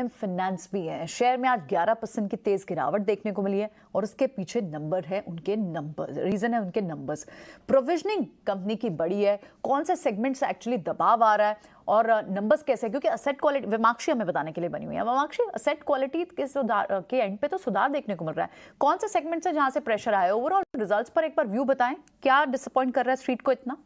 Finance भी है। Share में आज 11% की तेज गिरावट देखने को मिली है और उसके पीछे नंबर है उनके नंबर्स, रीजन है उनके नंबर्स। प्रोविजनिंग कंपनी की बड़ी है, कौन से सेगमेंट से एक्चुअली दबाव आ रहा है और नंबर्स कैसे है, क्योंकि असेट क्वालिटी विमाक्षी हमें बताने के लिए बनी हुई है। विमाक्षी, असेट क्वालिटी के सुधार के एंड पे तो सुधार देखने को मिल रहा है, कौन से सेगमेंट से जहां से प्रेशर आया? ओवरऑल रिजल्ट्स पर एक बार व्यू बताएं, क्या डिसअपॉइंट कर रहा है स्ट्रीट को इतना?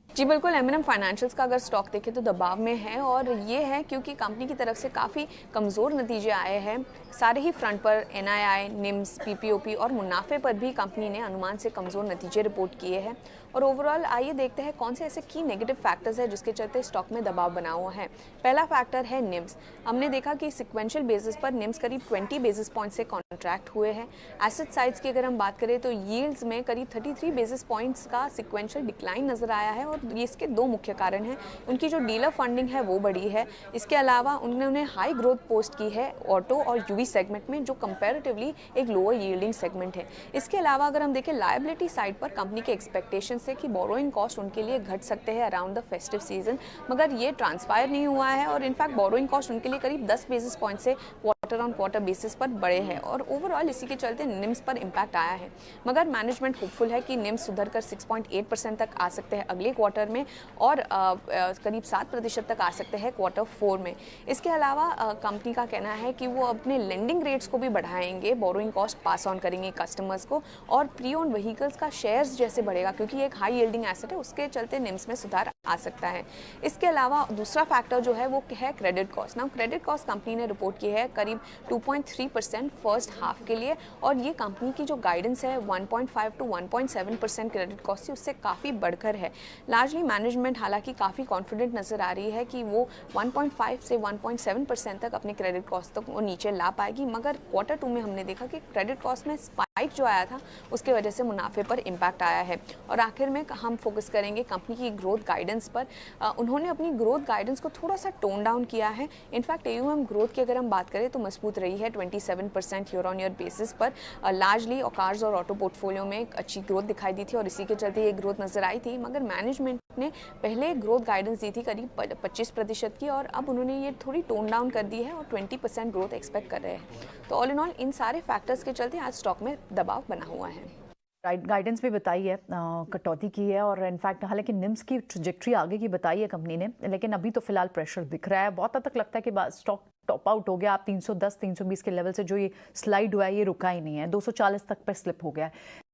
जी बिल्कुल, एम&एम फाइनेंशियल्स का अगर स्टॉक देखें तो दबाव में है और ये है क्योंकि कंपनी की तरफ से काफ़ी कमज़ोर नतीजे आए हैं। सारे ही फ्रंट पर एनआईआई, निम्स, पीपीओपी और मुनाफे पर भी कंपनी ने अनुमान से कमज़ोर नतीजे रिपोर्ट किए हैं। और ओवरऑल आइए देखते हैं कौन से ऐसे की नेगेटिव फैक्टर्स हैं जिसके चलते स्टॉक में दबाव बना हुआ है। पहला फैक्टर है निम्स। हमने देखा कि सिक्वेंशियल बेसिस पर निम्स करीब 20 बेसिस पॉइंट से कॉन्ट्रैक्ट हुए हैं। एसेट साइड्स की अगर हम बात करें तो यील्ड्स में करीब 33 बेसिस पॉइंट्स का सिक्वेंशियल डिक्लाइन नजर आया है और इसके दो मुख्य कारण हैं। उनकी जो डीलर फंडिंग है वो बढ़ी है, इसके अलावा उन्होंने हाई ग्रोथ पोस्ट की है ऑटो और यूवी सेगमेंट में, जो कंपैरेटिवली एक लोअर यील्डिंग सेगमेंट है। इसके अलावा अगर हम देखें लायबिलिटी साइड पर कंपनी के एक्सपेक्टेशन से कि बोरोइंग कॉस्ट उनके लिए घट सकते हैं अराउंड द फेस्टिव सीजन, मगर ये ट्रांसपायर नहीं हुआ है और इनफैक्ट बोरोइंग कॉस्ट उनके लिए करीब 10 बेसिस पॉइंट से क्वार्टर ऑन क्वार्टर बेसिस पर बढ़े हैं और ओवरऑल इसी के चलते निम्स पर इम्पैक्ट आया है। मगर मैनेजमेंट होपफुल है कि निम्स सुधरकर 6.8% तक आ सकते हैं अगले क्वार्टर में और करीब 7% तक आ सकते हैं क्वार्टर 4 में। इसके अलावा कंपनी का कहना है कि वो अपने लेंडिंग रेट्स को भी बढ़ाएंगे, बोरोइंग कॉस्ट पास ऑन करेंगे कस्टमर्स को और प्री ओन्ड व्हीकल्स का शेयर्स जैसे बढ़ेगा क्योंकि एक हाई यील्डिंग एसेट है, उसके चलते निम्स में सुधार आ सकता है। इसके अलावा दूसरा फैक्टर जो है वो है credit cost. Now credit cost company ने रिपोर्ट की है करीब 2.3% फर्स्ट हाफ के लिए और ये कंपनी की जो गाइडेंस है 1.5 to 1.7% क्रेडिट कॉस्ट थी उससे काफ़ी बढ़कर है। लार्जली मैनेजमेंट हालांकि काफ़ी कॉन्फिडेंट नजर आ रही है कि वो 1.5 से 1.7% तक अपने क्रेडिट कॉस्ट तक वो नीचे ला पाएगी, मगर क्वार्टर 2 में हमने देखा कि क्रेडिट कॉस्ट में स्पाइक जो आया था उसके वजह से मुनाफे पर इम्पैक्ट आया है। और आखिर में हम फोकस करेंगे कंपनी की ग्रोथ गाइडेंस पर। उन्होंने अपनी ग्रोथ गाइडेंस को थोड़ा सा टोन डाउन किया है। इनफैक्ट एयूएम ग्रोथ की अगर हम बात करें तो मजबूत रही है 27% ईयर ऑन ईयर बेसिस पर। लार्जली कार्स और ऑटो पोर्टफोलियो में एक अच्छी ग्रोथ दिखाई दी थी और इसी के चलते ये ग्रोथ नजर आई थी, मगर मैनेजमेंट ने पहले ग्रोथ गाइडेंस दी थी करीब 25% की और अब उन्होंने ये थोड़ी टोन डाउन कर दी है और 20% ग्रोथ एक्सपेक्ट कर रहे हैं। तो ऑल इन ऑल इन सारे फैक्टर्स के चलते आज स्टॉक में दबाव बना हुआ है। गाइडेंस भी बताई है, कटौती की है और इनफैक्ट हालांकि निम्स की ट्रजेक्ट्री आगे की बताई है कंपनी ने, लेकिन अभी तो फिलहाल प्रेशर दिख रहा है। बहुत हद तक लगता है कि स्टॉक टॉप आउट हो गया। आप 310 320 के लेवल से जो ये स्लाइड हुआ है ये रुका ही नहीं है, 240 तक पे स्लिप हो गया है।